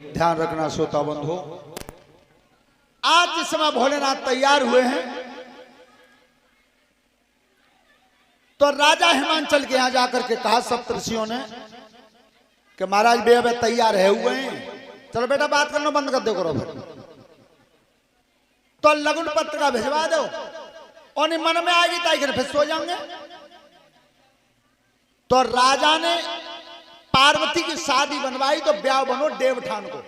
ध्यान रखना श्रोता बंधु, आज जिस समय भोलेनाथ तैयार हुए हैं तो राजा हिमांचल के यहां जाकर के कहा सप्तऋषियों ने कि महाराज बे अब तैयार है हुए हैं, चलो बेटा बात करना बंद कर दो करो फिर, तो लगन पत्र का भिजवा दो और मन में आएगी ताकि फिर सो जाएंगे। तो राजा ने पार्वती की शादी बनवाई तो ब्याह बनो देवठान को।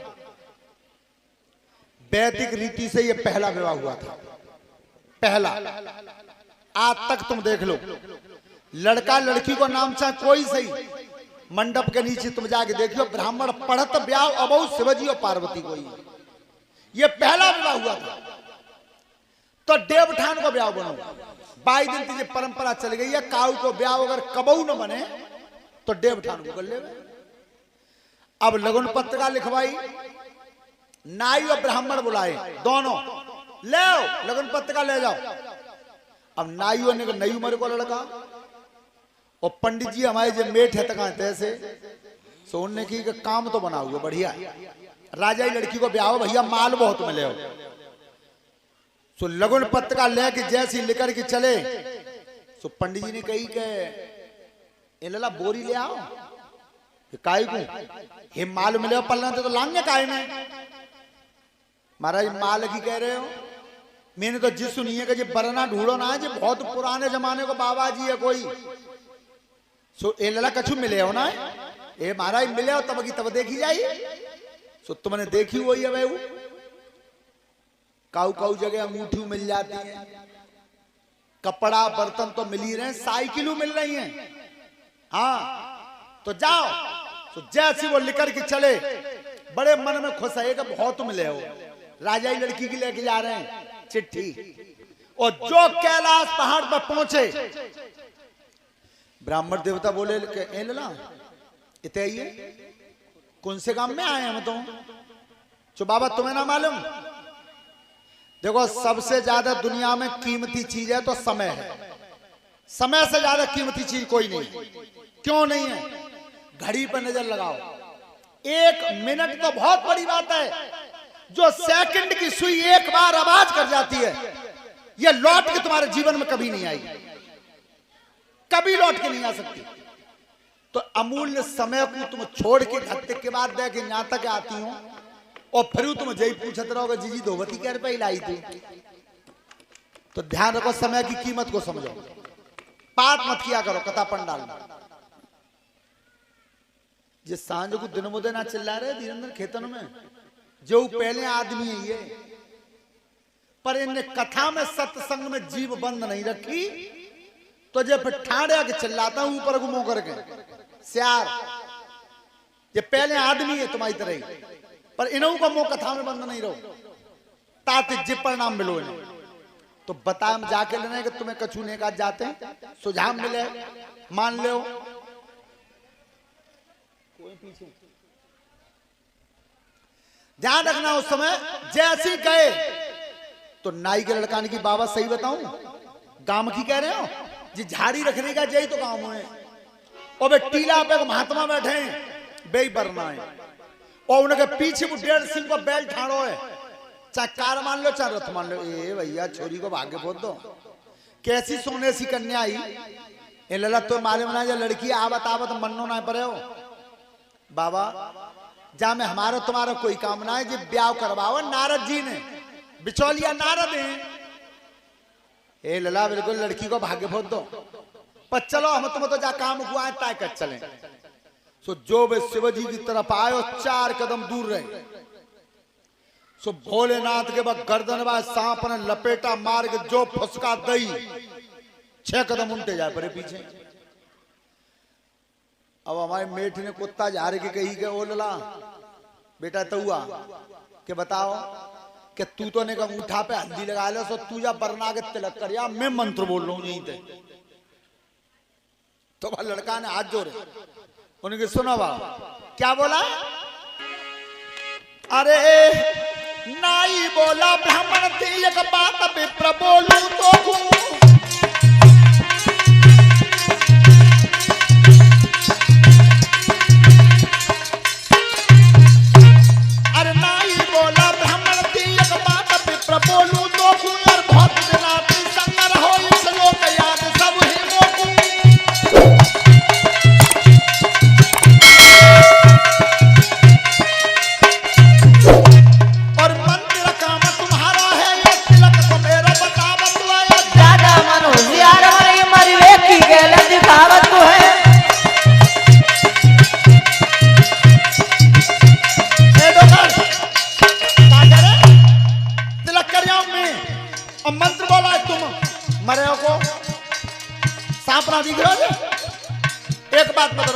वैदिक रीति से यह पहला विवाह हुआ था, पहला। आज तक तुम देख लो, लड़का लड़की को नाम चाहे कोई सही, मंडप के नीचे तुम जाके देखियो ब्राह्मण पढ़त ब्याह अबहु शिवजी और पार्वती को ही, यह पहला विवाह हुआ था। तो देवठान को ब्याह बनो। 22 दिन की परंपरा चल गई है, काऊ को ब्याह अगर कबहू न बने तो देवठान को कर ले। अब लगन पत्रिका लिखवाई, नाई और ब्राह्मण बुलाए दोनों, ले लगन पत्रिका ले जाओ। अब नाइयों ने नई उम्र को लड़का और पंडित जी हमारे जो मेट है तक तैसे सोने की काम तो बना हुआ बढ़िया, राजा ही लड़की को ब्याह भैया माल बहुत मिले हो। सो लगन पत्रिका लेके जैसी लेकर के चले, सो पंडित जी ने कही के लला बोरी ले आओ, काई को हे माल मिले पलना तो लांगे काय में। महाराज माल की कह रहे हो, मैंने तो जिस सुनी है कि जी बरना ढूंढो ना, जी बहुत पुराने जमाने को बाबा जी है कोई। सो ए लला कछु मिले हो ना, ए महाराज मिले हो तब की तब देखी जाई। सो तुमने देखी हुई है भाई, काऊ काऊ जगह अंगूठी मिल जाती है, कपड़ा बर्तन तो मिल ही रहे, साइकिलों मिल रही हैं। हाँ तो जाओ। तो जैसे वो लेकर के चले, बड़े मन में खुश है कि बहुत मिले हो, राजा ही लड़की की लेके जा रहे हैं चिट्ठी। और जो कैलाश पहाड़ पर पहुंचे, ब्राह्मण देवता बोले ए लला इतने आइए, कौन से काम में आए हम तो? जो बाबा तुम्हें ना मालूम, देखो सबसे ज्यादा दुनिया में कीमती चीज है तो समय है, समय से ज्यादा कीमती चीज कोई नहीं। क्यों नहीं है? घड़ी पर नजर लगाओ, 1 मिनट तो बहुत बड़ी बात है। जो सेकंड की सुई एक बार आवाज कर जाती है, यह लौट के तुम्हारे जीवन में कभी नहीं आई, कभी लौट के नहीं आ सकती। तो अमूल्य समय को तुम छोड़ के घंटे के बाद दे के यहां तक आती हो, और फिर तुम जय पूछते रहोगे जीजी धोवती क्या रुपये लाई थी। तो ध्यान रखो, समय की कीमत को समझो, बात मत किया करो कथा पंडाल में। जिस सांझ को दिन मुदे ना चिल्ला रहे धीरेन्द्र खेतन में, जो पहले आदमी है ये, पर इनने कथा में सत्संग में जीव बंद नहीं रखी, तो जब फिर ठाड़े के चिल्लाता हूं ऊपर घुमो करके श्यार, ये पहले आदमी है तुम्हारी तरह ही, पर इन्हों का मुंह कथा में बंद नहीं रहो, ताते जिप परिणाम मिलो इन्हें। तो बता हम जाके लेने कि तुम्हें कछु ने का जाते हैं, सुझाव मिले मान लो। कोई पीछे ध्यान रखना, उस समय जैसे गए तो नाई के लड़का ने की बाबा सही बताऊं, गांव की कह रहे हो जी, झाड़ी रखने का यही तो गांव है। और वे टीला पे महात्मा बैठे हैं, बे बरना है, और उनके पीछे वो 1.5 सिंह को बैल ठाड़ो है, चाहे कार मान लो चाहे रथ मान लो। ए भैया छोरी को भाग्य बोल दो, कैसी सोने सी कन्या आई। ए लला तो मालूम ना, लड़की आवत आवत मनो ना पड़े हो बाबा, जा में हमारा तुम्हारा कोई काम ना है जी, ब्याह करवाओ। नारद जी ने बिचौलिया नारद है। ए लला बिल्कुल लड़की को भाग्य बोल दो, पर चलो हम तुम तो जा काम हुआ है तय कर चले। सो जो वे शिवजी की तरफ आए और 4 कदम दूर रहे, सो भोलेनाथ के बाद गर्दन बा सांप ने लपेटा मार के जो फुसका दई, 6 कदम उल्टे जाए परे पीछे। अब हमारे मेठ ने कुत्ता झारे के कही के ओ लला बेटा तो हुआ के बताओ कि तू तो ने अंगूठा पे हल्दी लगा लो, सो तू जा बरना के तिलक कर, या मैं मंत्र बोल रहा हूं यहीं थे। तो वह लड़का ने हाथ जोड़े, उनके सुनो बाबा क्या बोला। अरे नाई बोला ब्राह्मण थी एक बात विप्र बोलू तो,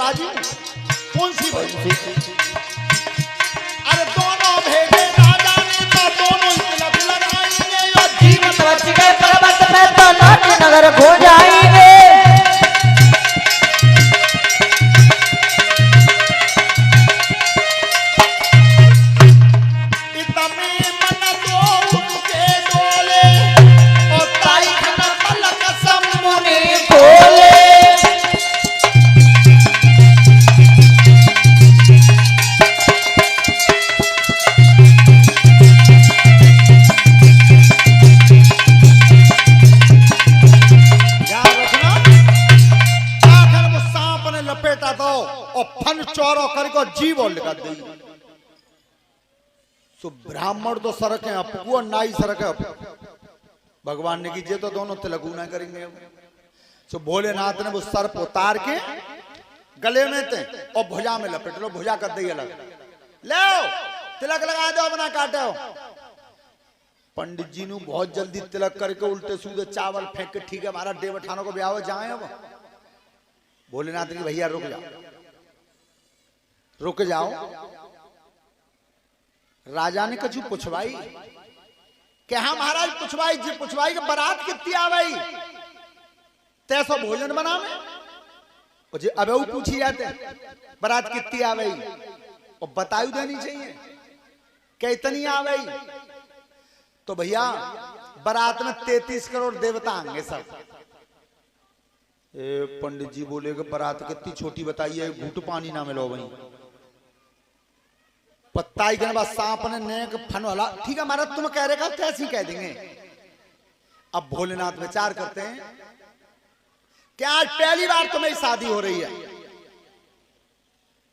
राजी हूं। कौन सी भाई? अरे दोनों भेजे राजा ने तो दोनों तिलक लगाएंगे और जीवन बच गए पर्वत पे तो नाट्य नगर खो जाएंगे। तो ब्राह्मण तो सरक है अपू और नाई सरक है अपू। भगवान ने कीजिए तो दोनों तिलक ना करेंगे। तो भोलेनाथ ने वो सर्प उतार के गले में थे और भुजा में लपेट लो, भुजा कर दी अलग, ले तिलक लगा दो अपना काटे हो। पंडित जी ने बहुत जल्दी तिलक करके उल्टे सीधे चावल फेंक के, ठीक है हमारा डेव ठानो को ब्याह जाए। अब भोलेनाथ ने भैया रुक जाओ, रुक जाओ। राजा ने कछु पुछवाई कि हाँ महाराज पुछवाई जी, पुछवाई कि बारात कितनी आ गई, तैसो भोजन बना में जी। अब वो पूछी जाते बारात कितनी आ गई और बतायु देनी चाहिए कि इतनी आ गई। तो भैया बारात में 33 करोड़ देवता आएंगे सब। पंडित जी बोले कि बारात कितनी छोटी बताइए, घूट पानी ना मिलो वहीं। पत्ताई के बाद सांप ने नेक फन वाला, ठीक है महाराज तुम कह रहे का कैसी कह देंगे। अब भोलेनाथ विचार करते हैं कि आज पहली बार तुम्हें शादी हो रही है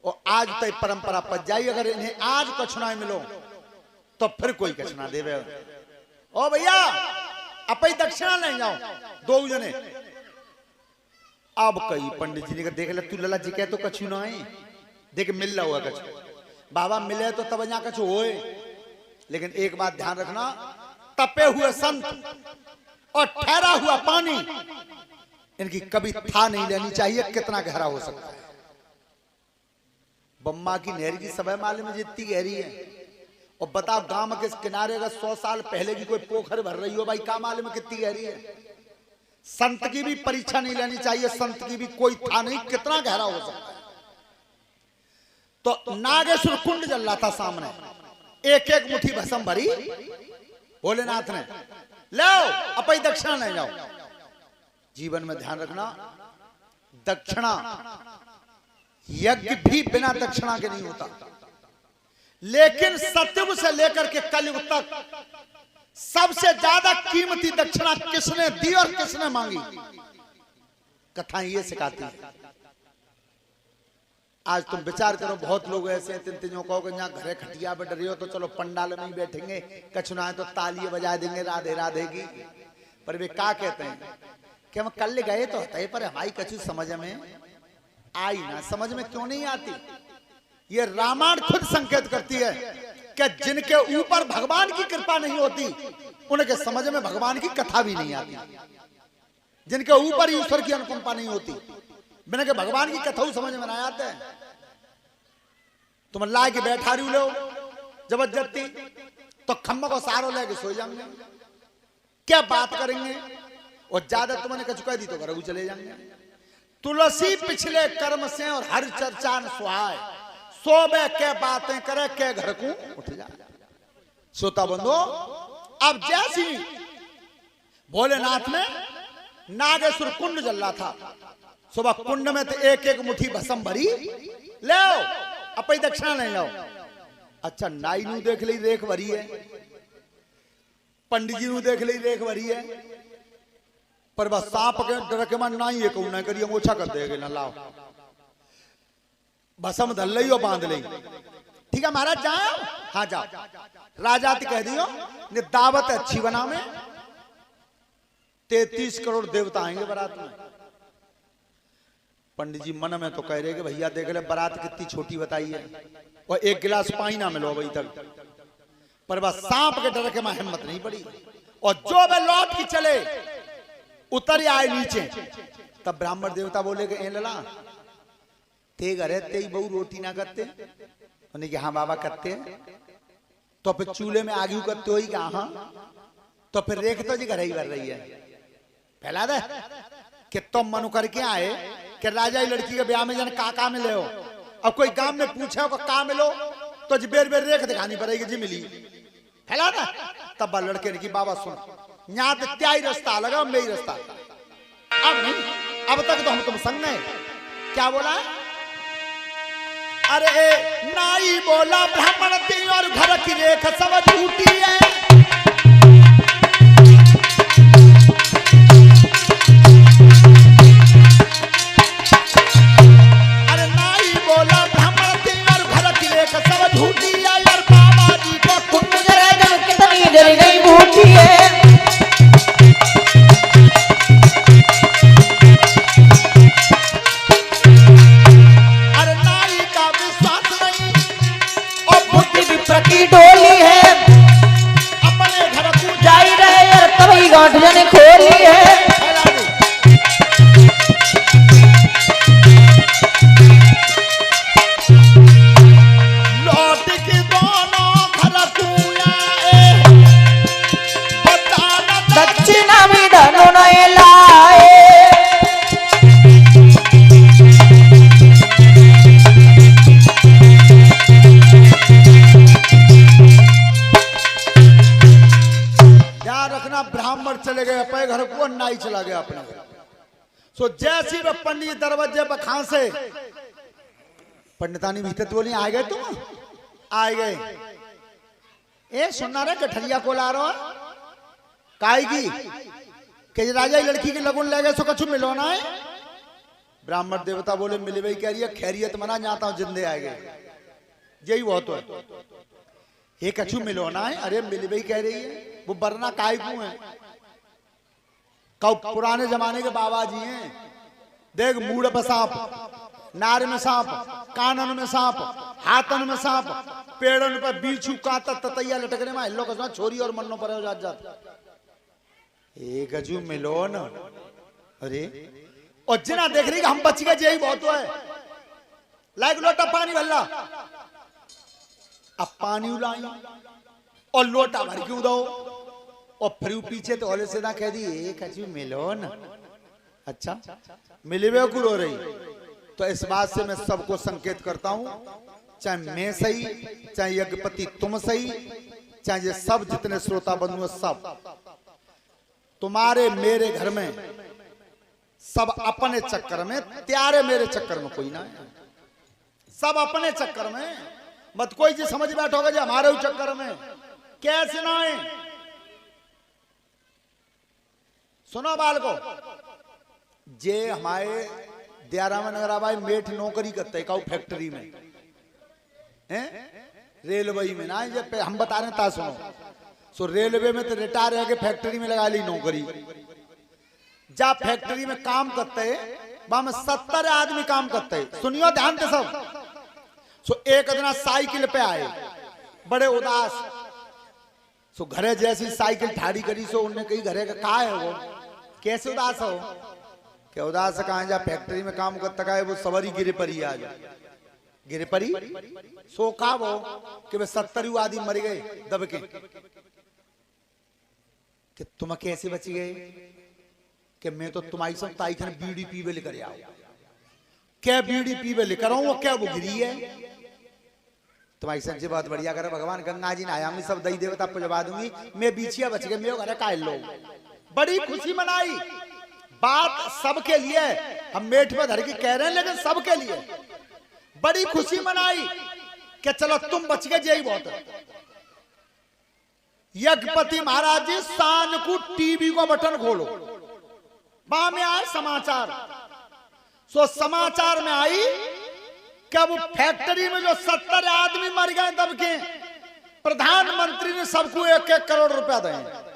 और आज तो परंपरा पच जाई, अगर इन्हें आज कछना मिलो तो फिर कोई कछना देवे। ओ भैया अपनी दक्षिणा ले जाओ दो जने। अब कई पंडित जी ने देख ले तू लला जी कह तो कछु ना है, देख मिल रहा हुआ कछु बाबा मिले तो तब यहाँ कछु होए। लेकिन एक बात ध्यान रखना, तपे हुए संत और ठहरा हुआ पानी इनकी कभी था नहीं लेनी चाहिए कितना गहरा हो सकता है। बम्मा की नहर की समय माले में जितनी गहरी है, और बताओ गांव के किनारे अगर 100 साल पहले की कोई पोखर भर रही हो भाई, का माले में कितनी गहरी है। संत की भी परीक्षा नहीं लेनी चाहिए, संत की भी कोई था नहीं कितना गहरा हो सकता है। तो नागेश्वर कुंड जल रहा था सामने, एक एक मुट्ठी भस्म भरी भोलेनाथ ने, लो अपनी दक्षिणा ले जाओ। जीवन में ध्यान रखना, दक्षिणा यज्ञ भी बिना दक्षिणा के नहीं होता। लेकिन सतयुग से लेकर के कलयुग तक सबसे ज्यादा कीमती दक्षिणा किसने दी और किसने मांगी, कथाएं ये सिखाती है। आज तुम विचार करो, बहुत लोग ऐसे हैं तिन कहो कि यहाँ घरे खटिया पे डरी हो तो चलो पंडाल में ही बैठेंगे, कछुना है तो ताली बजा देंगे राधे राधे की। पर वे क्या कहते हैं कि हम कल गए तो होता है पर हमारी कछु समझ में आई ना। समझ में क्यों नहीं आती? ये रामायण खुद संकेत करती है कि जिनके ऊपर भगवान की कृपा नहीं होती उनके समझ में भगवान की कथा भी नहीं आती। जिनके ऊपर ईश्वर की अनुकंपा नहीं होती बिना के भगवान की कथा समझ में ना आते हैं। तुम ला के बैठा रही लो जबरदस्ती तो खम्मा को सारो लेके सो जाएंगे, क्या बात करेंगे। और ज्यादा तुमने कछु कह दी तो घर चले जाएंगे। तुलसी पिछले कर्म से और हर चर्चा न सुहाए, सोबे के बातें करे के घर को उठ जाए। श्रोता बंधु, अब जैसी भोलेनाथ में नागेश्वर कुंड जल रहा था, सुबह कुंड में तो एक एक मुट्ठी भस्म भरी, ले अपनी दक्षिणा ले जाओ। अच्छा नाई नू देख ली रेख भरी है, पंडित जी नू देख ली रेख भरी है, पर बस सांप के डर के मन नाई एक ना करिए मोछा कर देगा ना। लाओ भस्म धल ली और बांध ली, ठीक है महाराज जाओ। हाँ जाओ, राजा कह दियो ने दावत अच्छी बना में 33 करोड़ देवता आएंगे बारात में। पंडित जी मन में तो कह रहे कि भैया देख ले बारात कितनी छोटी बताई है और एक गिलास पानी ना मिलो अभी तक। पर बस सांप के डर के मां हिम्मत नहीं पड़ी और जो वे लौट के चले उतर आए नीचे। तब ब्राह्मण देवता बोले कि ए लला ते घरे ते ही बहु रोटी ना करते? उन्हें कि हाँ बाबा करते हैं। तो फिर चूल्हे में आग करते हो ही क्या? हाँ। तो फिर रेख तो जी घर ही कर रही है। फैला दे कि तुम मनु करके आए कि राजा ही लड़की के ब्याह में जन का मिले हो। अब कोई गांव में पूछे हो का मिलो तो जी बेर बेर रेख दिखानी पड़ेगी जी मिली। फैला दे तब लड़के ने की बाबा सुन यहाँ तो क्या ही रास्ता लगा मेरी रास्ता अब नहीं, अब तक तो हम तुम संग में। क्या बोला? अरे नाई बोला ब्राह्मण थी और घर की रेख सब झूठी है। अरे नाई बोला ब्राह्मण थी और घर की रेख सब झूठी है। और बाबा जी को कुंड जरा जब कितनी जल गई बूटी है। की डोली है अपने घर को जाई रहे यार तभी गांठ जने खोली है। लौट के दोनों घर को आए बताना दक्षिणा भी धनु नए लाए। ब्राह्मण चले गए अपने घर को, नाई चला गया अपने घर। सो जैसी वे पंडित दरवाजे पर खांसे पंडितानी भीतर बोली आ गए तुम? आ गए। ए सुनना रे गठरिया को ला रहा काएगी कि राजा लड़की की लगुन ले गए सो कछु मिलो ना है। ब्राह्मण देवता बोले मिले भाई कह रही है खैरियत मना जाता हूं जिंदे आ गए यही बहुत है। ये कछु मिलो ना है। अरे मिले भाई कह रही है वो बरना काय क्यों है? कौ पुराने जमाने के बाबा जी हैं। देख मूड़ पर सांप, नार में सांप, कानन में सांप, हाथन में सांप, पेड़न पर बीछू कांता ततैया लटकने में हिल्लो कसना छोरी और मन्नो पर हो जात एक अजू मिलो न। अरे और जिना देख रही हम बच गए यही बहुत है। लाइक लोटा पानी भल्ला अब पानी उलाई और लोटा भर क्यों दो और फिर पीछे तो ओले से ना कह दी एक अजू मिलो न। अच्छा मिले बेवकूफ हो रही। तो इस बात से मैं सबको संकेत करता हूं चाहे मैं सही चाहे यज्ञपति तुम सही चाहे ये सब जितने श्रोता बंधु सब तुम्हारे मेरे घर में सब अपने चक्कर में त्यारे मेरे चक्कर में कोई ना है। सब अपने चक्कर में मत कोई जी समझ बैठोगे जी हमारे चक्कर में कैसे ना है। सुनो बाल को जे हमारे दियारा में नगर आबाई मेठ नौकरी करते है फैक्ट्री में हैं रेलवे में ना जब हम बता रहे ता सुनो। सो रेलवे में तो रिटायर है फैक्ट्री में लगा ली नौकरी। जा फैक्ट्री में काम करते है वहां में 70 आदमी काम करते है। सुनियो ध्यान से सब। सो एक दिन साइकिल पे आए बड़े उदास। सो घरे जैसी साइकिल ठाड़ी करी सो उन्हें कही घरे का कहा है वो कैसे उदास हो क्या? उदास कहा जा फैक्ट्री में काम करता है वो सवारी गिरे परी आज गिरे परी सो कहा वो कि वे 70 आदमी मर गए दब के कि तुम कैसे बच गए कि मैं तो तुम्हारी सब ताई खान बीड़ी पीवे लेकर आओ क्या बीड़ी पीवे लेकर आऊं वो क्या वो गिरी है तुम्हारी सब्जी बहुत बढ़िया करे भगवान गंगा जी ने आया मैं सब दही देवता पुजवा दूंगी मैं बीछिया बच गए मेरे घर का लो बड़ी खुशी मनाई। बात सबके लिए हम मेठ में धर के कह रहे हैं लेकिन सबके लिए बड़ी खुशी मनाई कि चलो तुम बच गए यही बहुत है। यज्ञपति महाराज जी सांझ को टीवी को बटन खोलो वहां में आए समाचार। सो समाचार में आई कि वो फैक्ट्री में जो 70 आदमी मर गए दब के प्रधानमंत्री ने सबको 1-1 करोड़ रुपया दें।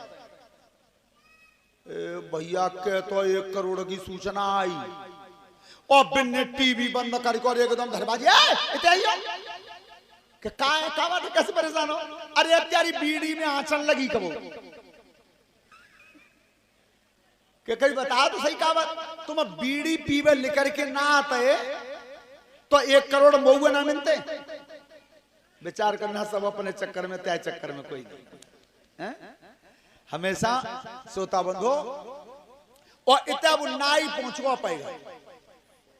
भैया के तो 1 करोड़ की सूचना आई और बिन ने टीवी बंद करके और एकदम धरबाजी कि का बात कैसे परेशान हो? अरे अत्यारी बीड़ी में आंचन लगी कबो कि कहीं बता तो सही का बात तुम बीड़ी पीवे लेकर के ना आते तो 1 करोड़ मऊए ना मिलते। विचार करना, सब अपने चक्कर में, तय चक्कर में कोई नहीं है। हमेशा सोता बंधो और इतना वो नाई पहुंचवा पाएगा।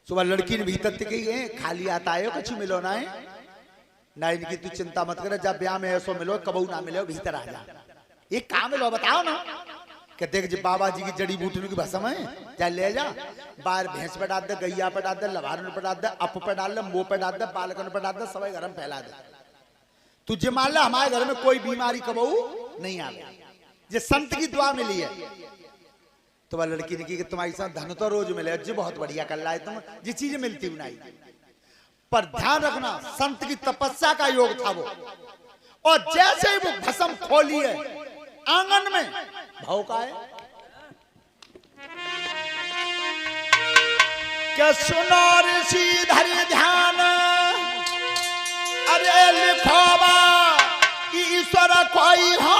सुबह लड़की ने भीतर गई है, खाली आता है कुछ मिलो ना है नाई की, तू चिंता मत कर, जब ब्याह में ऐसो मिलो कबू ना मिलो, भीतर आ जा। ये काम मिलो बताओ ना। कहते देख जी बाबा जी की जड़ी बूटियों की भस्म है, जा ले जा, बाहर भैंस पे डाल दे, गैया पे डाल दे, लवारन पे डाल दे, अप पे डाल दे, मुंह पे डाल दे, बालकन पे डाल दे, सब घर में फैला दे। तुझे मान ला हमारे घर में कोई बीमारी कबू नहीं आ गई, ये संत की दुआ मिली है। तो वह लड़की ने की कि तुम्हारी साथ धन तो रोज मिले, जी बहुत बढ़िया कर रहा है तुम, जी चीजें मिलती बनाई, पर ध्यान रखना संत की तपस्या का योग था वो। और जैसे ही वो भस्म खोली है आंगन में भौंका है क्या सुनो ऋषि धरि ध्यान, अरे लिखो बा ईश्वर कोई हो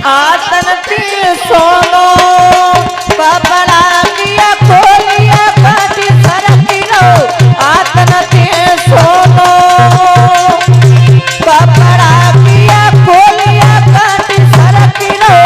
आसन सोनो कपड़ा किया खोलिया काटी सरकी रो, आसन सोनो कपड़ा किया खोलिया काटी सरकी रो।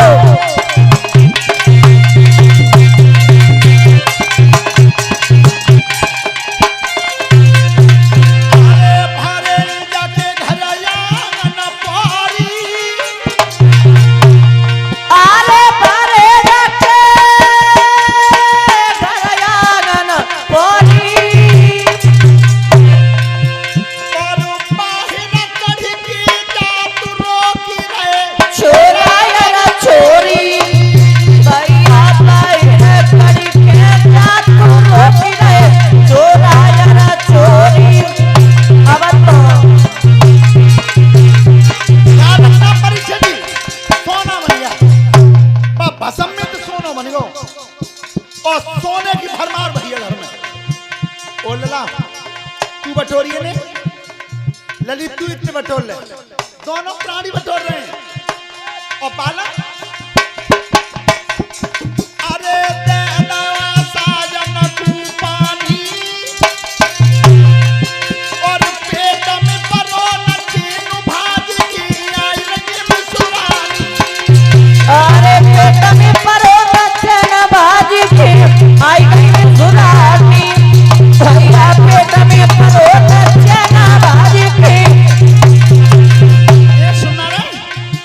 और सोने की भरमार भैया घर में। ओ लला तू बटोरिए ने, ललित तू इतने बटोर ले, दोनों प्राणी बटोर रहे हैं। और बालक अरे दे दवा साजन तू पानी, और पेट में परो न चीन भाज की आई लगी मसुरानी। अरे पेट में परो न चीन भाज की आई गई सुरानी, भैया पेट में परो न चीन भाज की। ये सुनना रे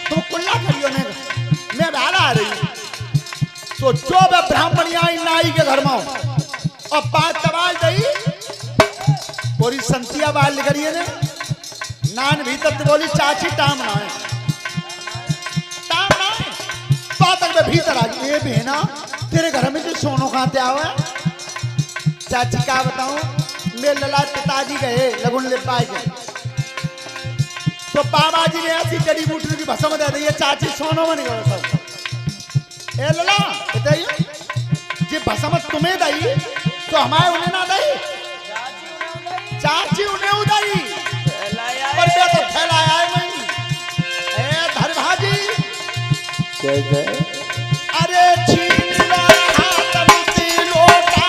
तुम कुल्ला करियो ने, मैं बाहर आ रही हूँ। तो जो वह ब्राह्मणी आई नाई के घर में और बात तबाल गई, पूरी संतिया बाहर निकली ने, नान भीतर तो बोली चाची टाम ना है, टाम ना है। तो तक मैं भीतर आ गई, ये बहना तेरे घर में जो सोनो खाते आवा। चाची का बताऊं, मेरे लला पिताजी गए लगुन ले पाए गए, तो बाबा जी ने ऐसी जड़ी बूटी की भस्म दे दी है, चाची सोनो में नहीं हो सब। ए लला बताइए जी भस्म तुम्हें दई तो हमारे उन्हें ना दई, चाची उन्हें उदाई पर मैं तो फैलाया है नहीं। ए धर भाजी जय जय अरे छीन लो हाथ में लोटा,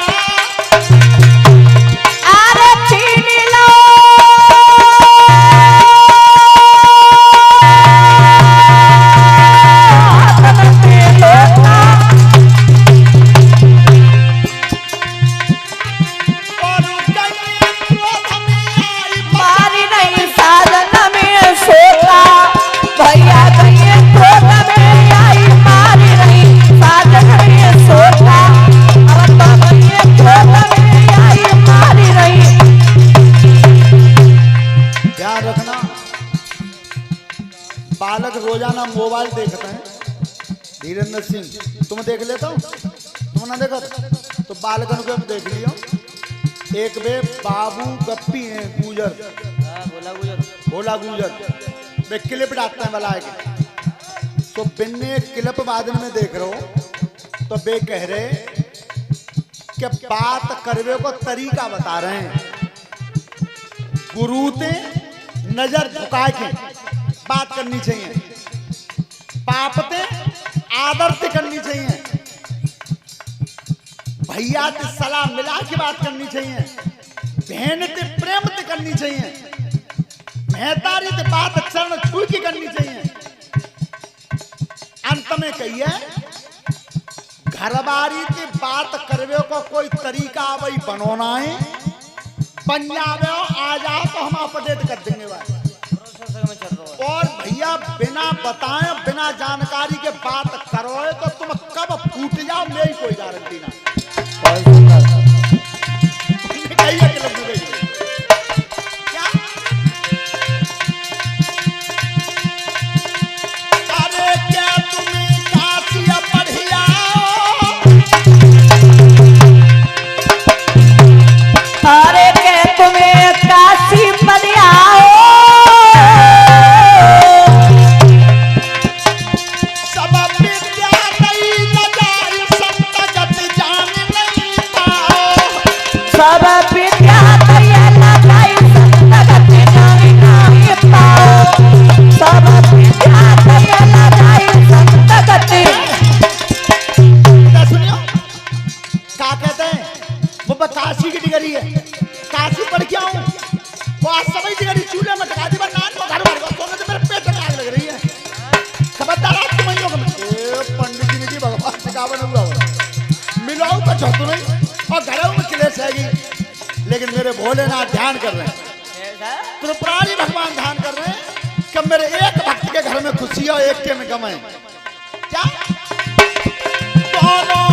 अरे छीन लो बालक रोजाना मोबाइल देखते हैं। धीरेन्द्र सिंह तुम देख लेता हूँ, तुम ना देखो तो बालकन को देख लियो। एक बे बाबू गप्पी है गुजर, भोला गुजर वे क्लिप डालते हैं वाला है। तो बिन्ने क्लिप वादन में देख रहे हो तो बे कह रहे कि बात करवे को तरीका बता रहे हैं। गुरु ते नजर झुका के बात करनी चाहिए, बाप ते आदर से करनी चाहिए, भैया से सलाह मिला के बात करनी चाहिए, बहन से प्रेम से करनी चाहिए, मेहतारी से बात चरण छू के करनी चाहिए। अंत में कहिए घरबारी से बात करवे को कोई तरीका वही बनोना है, बन जावे आ जाओ तो हम अपडेट कर देंगे भाई। और भैया बिना बताए बिना जानकारी के बात करो तो तुम कब फूट जाओ मेरी कोई गारंटी ना। क्या अरे क्या तुम्हें काशिया पढ़िया अरे के तुम्हें काशी बलियाओ सब विद्या नहीं लगाई संतगत जान नहीं पाओ, सब विद्या तैया लगाई संतगत जानी नहीं पाओ, सब विद्या तैया लगाई संतगत। सुनियो क्या कहते हैं वो काशी की डिग्री है, काशी पढ़ के आऊं वो आज सभी डिग्री चूल्हे में टका दी नान को घर मार तो मेरे पेट में आग लग रही है। खबरदार आप तुम पंडित जी ने की भगवान सिखावन हुआ मिलाऊ तो छतु नहीं और घरों में क्लेश हैगी, लेकिन मेरे भोलेनाथ ध्यान कर रहे हैं, त्रिपुरारी भगवान ध्यान कर रहे हैं कि मेरे एक भक्त के घर में खुशी और एक के में गम है। क्या दोनों